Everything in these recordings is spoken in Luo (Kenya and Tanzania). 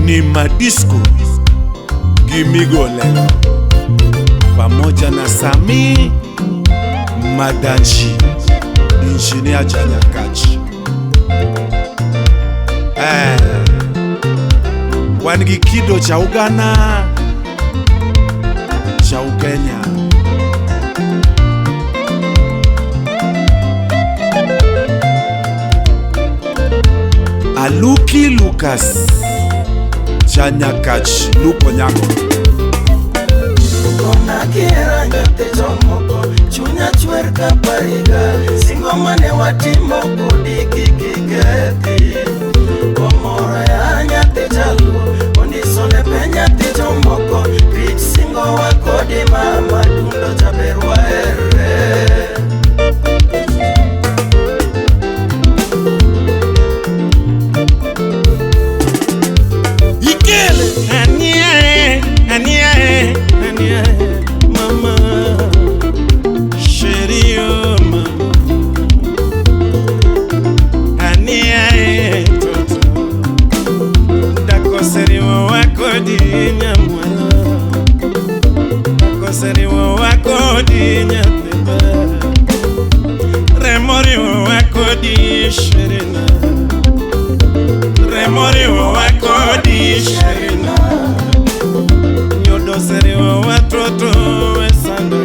ni Madisco Gimigo leo pamoja na Sami Madanji Engineer Chanyakachi. Wangi kido cha Uganda cha Ugenya. Aluki Lucas Chanyakachi Luko Nyako. Kona kira nyote chomoko chunya chwerka pariga singomane watimo kudiki kigeti Komora ya nyate jalu Ondisole penyate chomoko Rich singo wakodi mama Dundo chaberwa ere Ikele Aniae Mama Sherio mama Aniae Toto Dakoseriwa wako di nyamwela Dakoseriwa wako di nyateba Remoriwa wako di sherina Remoriwa wako di sherina Nyodo seriwa watoto wesando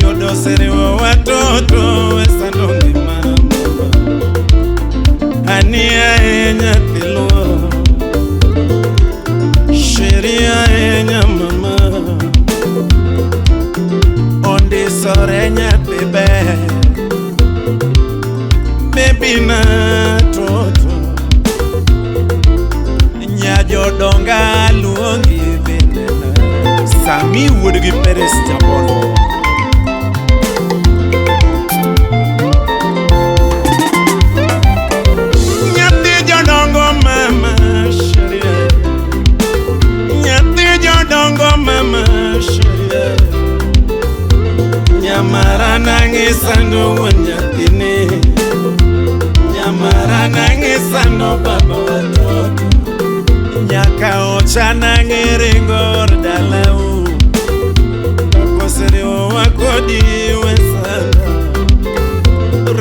Nyodo seriwa watoto wesando ngimara mama Ania enya tilo Sheria enya mama Ondi sorenya bebe Baby na toto Nyajodonga luongi benena Sami Woodgi Peres Japolo Nyati jodongo mama sheria Nyati jodongo mama sheria Nyamara nangisando wanyatine Nyamara nangisando baba watoto Nyaka ochana ngiringor dalau Nakoseriwa wakodi wesana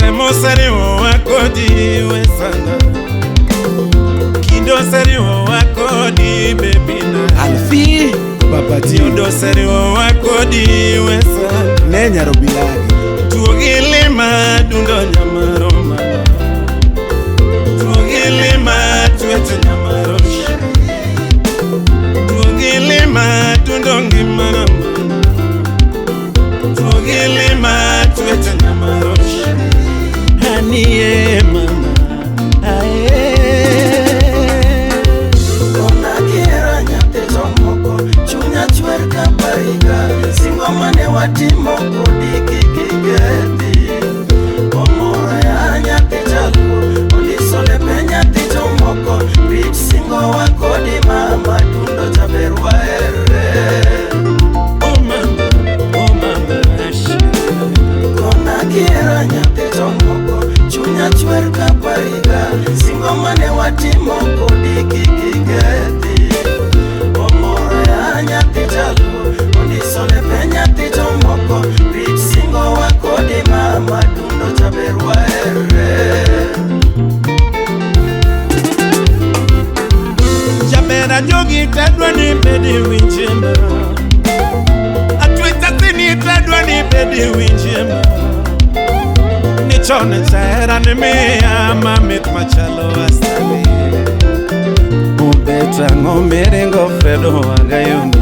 Remoseriwa wakodi wesana Kindo seriwa wakodi bebina Alfi Babati Yodo seriwa wakodi wesana Nenya robilagi Tuogilima dundo nyamaroma Tuogilima tuwetu nyamaroma Tuogilima tundongi marama Tuogilima tuwete nyamaroshi Haniye mama ae Kona kira nyate chomoko chunya chwerka pariga singomane watimo kudiki kigeti Komora ya nyate jalu Ondisole penyate chomoko Rich singo wakodi mama Dundo chaberwa ere Oh mama Kona kira nyate chomoko chunya chwerka pariga singomane watimo kudiki kigeti Komora ya nyate jalu Ondisole penyate chomoko Rich singo wakodi mama Dundo chaberwa ere Jabera jogi tadwa ni bedi winjema Atwita tini tadwa ni bedi winjema Nichone chaera ni mea mamit machalo asali Ubeta ngomerengo Fredo wangayoni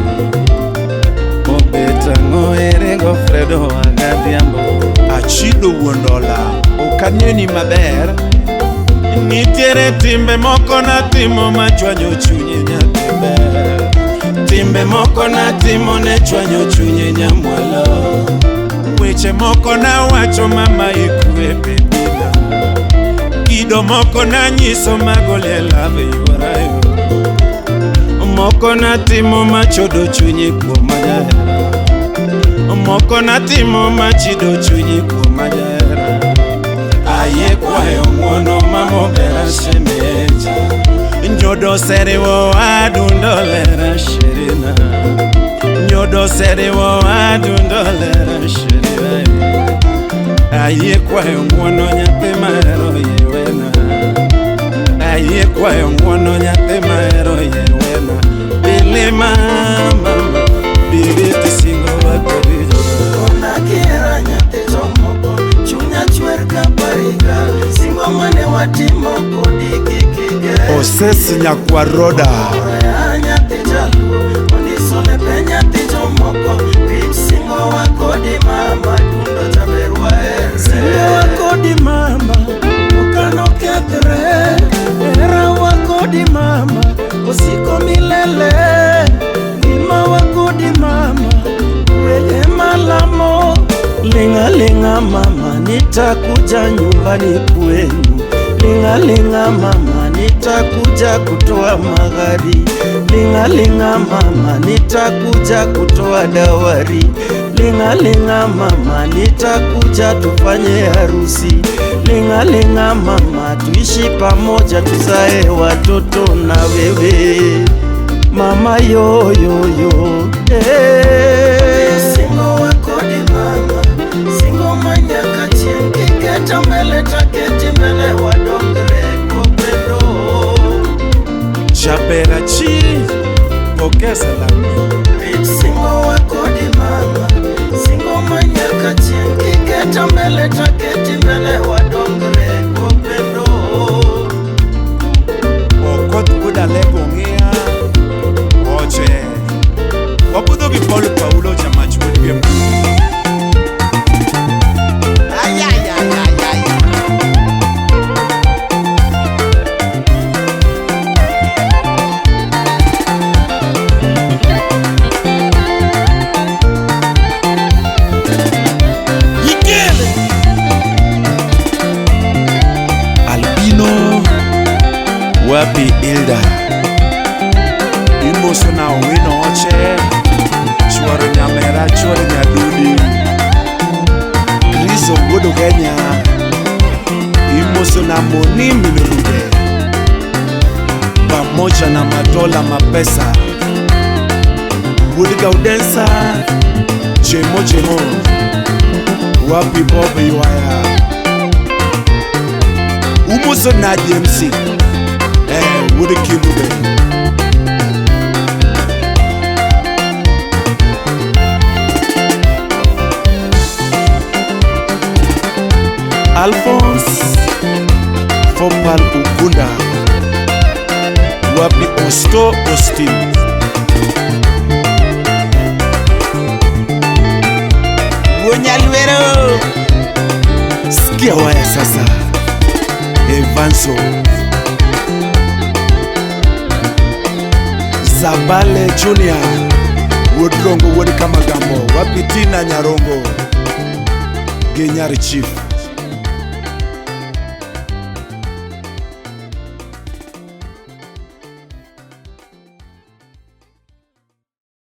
Ubeta ngomerengo Fredo wangadiambo Achido wondola Okanyeni maber Nitiere timbe moko na timo machwanyo chunye nyatimbe Timbe moko na timo ne chwanyo chunye nyamwalo Weche moko na wacho mama ikue bebina Kido moko na nyiso magole lave yuarayo Moko na timo machodo chunye kuoma jahera Moko na timo machido chunye kuoma jahera aye kwayo ng'wono mamobera shemeji. Nyodo seriwo adundolera shirina, nyodo seriwo adundolera shirina. Aye kwayo ng'wono nyathi mahero yewena, aye kwayo ng'wono nyathi mahero yewena. Bili mama, bili tisingo wakorijo. Kona kiera nyathi tomoko, chunya chwer ka pariga, singo mane watimo kodi kikige. Osesi nyakwa roda. Oya nyathi jaluo, onisole pe nyathi tomoko, pich singo wakodi mama, dundo jaberwa ere. Singo wakodi mama, ukano kethre, era wakodi mama, osiko milele. Ngima wakodi mama, weye malamo. Linga linga mama, nitakuja nyumbani kwenu. Linga linga mama, nitakuja kutoa magari. Linga linga mama, nitakuja kutoa dawari. Linga linga mama, nitakuja tufanye harusi. Linga linga mama, tuishi pamoja tuzae watoto na wewe. Mama yo yo yo, singo wakodi mama, singo manyaka chien, kiketa mbele taketi mbele wadongre kopendo. Jabera chi, pokesa lami. Rich singo wakodi mama, singo manyaka chien, kiketa mbele taketi mbele wadongre kopendo. Okot kuda lego ngia, oche. Wapudo bi Paulo Paulo chamachu wibiem. Ay, ay, ay, ay, ay. Yikele. Albino wapi Hilda imoso na wino oche chwaro nyamera chwaro nyadudi Kristo godo Kenya imoso na moni minerude pamoja na madola mapesa Wood Gaudensa chemo chemo wapi Bob Iwaya umoso na DMC Wood Kilube Alphonse Fopal Ukunda wapi Osto Austin Wonyalwero sikia waya sasa Evanso Zabale Junior Wodrongo Wodi Kamagambo wapi Tina Nyarongo Genyari Chief